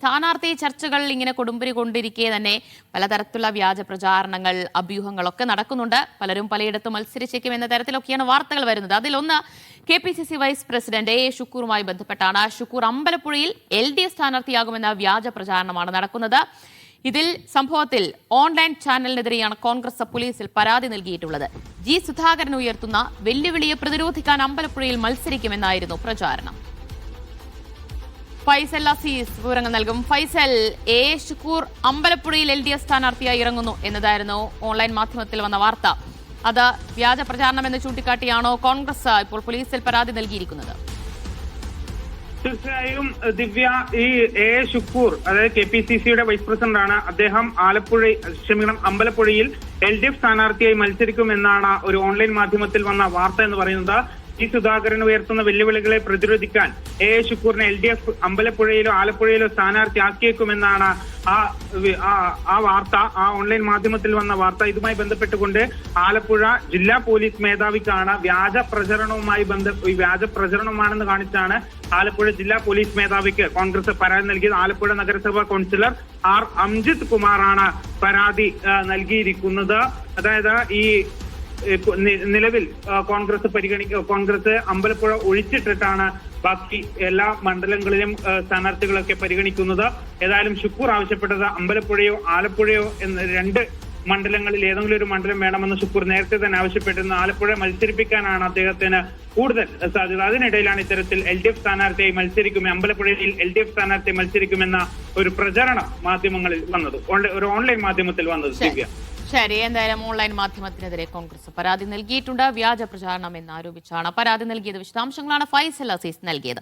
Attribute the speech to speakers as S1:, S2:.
S1: സ്ഥാനാർത്ഥി ചർച്ചകൾ ഇങ്ങനെ കൊടുമ്പിരി കൊണ്ടിരിക്കെ തന്നെ പലതരത്തിലുള്ള വ്യാജ പ്രചാരണങ്ങൾ, അഭ്യൂഹങ്ങളൊക്കെ നടക്കുന്നുണ്ട്. പലരും പലയിടത്തും മത്സരിച്ചേക്കും എന്ന തരത്തിലൊക്കെയാണ് വാർത്തകൾ വരുന്നത്. അതിലൊന്ന് KPCC വൈസ് പ്രസിഡന്റ് A ഷുക്കൂറുമായി ബന്ധപ്പെട്ടാണ്. ഷുക്കൂർ അമ്പലപ്പുഴയിൽ LDF സ്ഥാനാർത്ഥിയാകുമെന്ന വ്യാജ പ്രചാരണമാണ് നടക്കുന്നത്. ഇതിൽ സംഭവത്തിൽ ഓൺലൈൻ ചാനലിനെതിരെയാണ് കോൺഗ്രസ് പോലീസിൽ പരാതി നൽകിയിട്ടുള്ളത്. G സുധാകരൻ ഉയർത്തുന്ന വെല്ലുവിളിയെ പ്രതിരോധിക്കാൻ അമ്പലപ്പുഴയിൽ മത്സരിക്കുമെന്നായിരുന്നു പ്രചാരണം. ഫൈസൽ അസീസ് വിവരങ്ങൾ നൽകും. ഫൈസൽ, A ഷുക്കൂർ അമ്പലപ്പുഴയിൽ LDF സ്ഥാനാർത്ഥിയായി ഇറങ്ങുന്നു എന്നതായിരുന്നു ഓൺലൈൻ മാധ്യമത്തിൽ വന്ന വാർത്ത. അത് വ്യാജ പ്രചാരണമെന്ന് ചൂണ്ടിക്കാട്ടിയാണോ കോൺഗ്രസ് ഇപ്പോൾ പോലീസിൽ പരാതി നൽകിയിരിക്കുന്നത്?
S2: തീർച്ചയായും ദിവ്യ, ഈ A ഷുക്കൂർ അതായത് KPCCയുടെ വൈസ് പ്രസിഡന്റ് ആണ്. അദ്ദേഹം അമ്പലപ്പുഴയിൽ LDF സ്ഥാനാർത്ഥിയായി മത്സരിക്കുമെന്നാണ് ഒരു ഓൺലൈൻ മാധ്യമത്തിൽ വന്ന വാർത്ത എന്ന് പറയുന്നത്. G സുധാകരൻ ഉയർത്തുന്ന വെല്ലുവിളികളെ പ്രതിരോധിക്കാൻ A ഷുക്കൂറിനെ LDF അമ്പലപ്പുഴയിലോ ആലപ്പുഴയിലോ സ്ഥാനാർത്ഥിയാക്കിയേക്കുമെന്നാണ് ആ വാർത്ത, ആ ഓൺലൈൻ മാധ്യമത്തിൽ വന്ന വാർത്ത. ഇതുമായി ബന്ധപ്പെട്ടുകൊണ്ട് ആലപ്പുഴ ജില്ലാ പോലീസ് മേധാവിക്കാണ് വ്യാജ പ്രചരണമാണെന്ന് കാണിച്ചാണ് ആലപ്പുഴ ജില്ലാ പോലീസ് മേധാവിക്ക് കോൺഗ്രസ് പരാതി നൽകിയത്. ആലപ്പുഴ നഗരസഭാ കൗൺസിലർ R അംജിത് കുമാറാണ് പരാതി നൽകിയിരിക്കുന്നത്. അതായത് ഈ നിലവിൽ കോൺഗ്രസ് അമ്പലപ്പുഴ ഒഴിച്ചിട്ടിട്ടാണ് ബാക്കി എല്ലാ മണ്ഡലങ്ങളിലും സ്ഥാനാർത്ഥികളൊക്കെ പരിഗണിക്കുന്നത്. ഏതായാലും ഷുക്കൂർ ആവശ്യപ്പെട്ടത് അമ്പലപ്പുഴയോ ആലപ്പുഴയോ എന്ന രണ്ട് മണ്ഡലങ്ങളിൽ ഏതെങ്കിലും ഒരു മണ്ഡലം വേണമെന്ന് ഷുക്കൂർ നേരത്തെ തന്നെ ആവശ്യപ്പെട്ടിരുന്നു. ആലപ്പുഴ മത്സരിപ്പിക്കാനാണ് അദ്ദേഹത്തിന് കൂടുതൽ സാധ്യത. അതിനിടയിലാണ് ഇത്തരത്തിൽ LDF സ്ഥാനാർത്ഥിയായി അമ്പലപ്പുഴയിൽ LDF സ്ഥാനാർത്ഥിയായി മത്സരിക്കുമെന്ന ഒരു പ്രചരണം മാധ്യമങ്ങളിൽ വന്നത്, ഒരു ഓൺലൈൻ മാധ്യമത്തിൽ വന്നത്. ദിവ്യ,
S1: ശരി, എന്തായാലും ഓൺലൈൻ മാധ്യമത്തിനെതിരെ കോൺഗ്രസ് പരാതി നൽകിയിട്ടുണ്ട്. വ്യാജ പ്രചാരണം എന്നാരോപിച്ചാണ് പരാതി നൽകിയത്. വിശദാംശങ്ങളാണ് ഫൈസൽ അസീസ് നൽകിയത്.